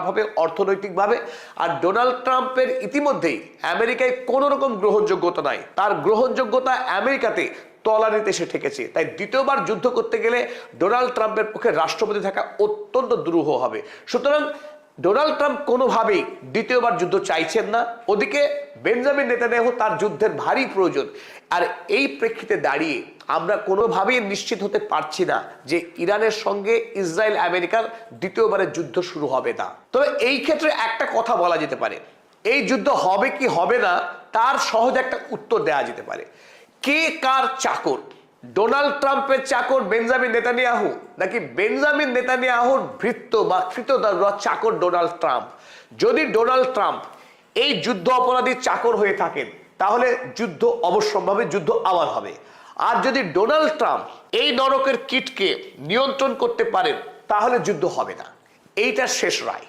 হবে অর্থনৈতিকভাবে। আর ডোনাল্ড ট্রাম্পের ইতিমধ্যেই আমেরিকায় কোনো রকম গ্রহণযোগ্যতা নাই, তার গ্রহণযোগ্যতা আমেরিকাতে তলানিতে এসে ঠেকেছে। তাই দ্বিতীয়বার যুদ্ধ করতে গেলে ডোনাল্ড ট্রাম্পের পক্ষে রাষ্ট্রপতি থাকা অত্যন্ত দুরূহ হবে। সুতরাং ডোনাল্ড ট্রাম্প কোনোভাবেই দ্বিতীয়বার যুদ্ধ চাইছেন না। ওদিকে বেঞ্জামিন নেতানিয়াহু তার যুদ্ধের ভারী প্রয়োজন। আর এই প্রেক্ষিতে দাঁড়িয়ে আমরা কোনোভাবেই নিশ্চিত হতে পারছি না যে ইরানের সঙ্গে ইসরায়েল আমেরিকার দ্বিতীয়বারের যুদ্ধ শুরু হবে না। তবে এই ক্ষেত্রে একটা কথা বলা যেতে পারে, এই যুদ্ধ হবে কি হবে না তার সহজ একটা উত্তর দেওয়া যেতে পারে। কে কার চাকর? ডোনাল্ড ট্রাম্পের চাকর বেঞ্জামিন নেতানিয়াহু, নাকি বেঞ্জামিন নেতানিয়াহুর ভৃত্য বা কৃতদার চাকর ডোনাল্ড ট্রাম্প? যদি ডোনাল্ড ট্রাম্প এই যুদ্ধ অপরাধীর চাকর হয়ে থাকেন তাহলে যুদ্ধ অবশ্যম্ভাবী, যুদ্ধ আবার হবে। আর যদি ডোনাল্ড ট্রাম্প এই নরকের কীটকে নিয়ন্ত্রণ করতে পারেন তাহলে যুদ্ধ হবে না। এইটার শেষ রায়।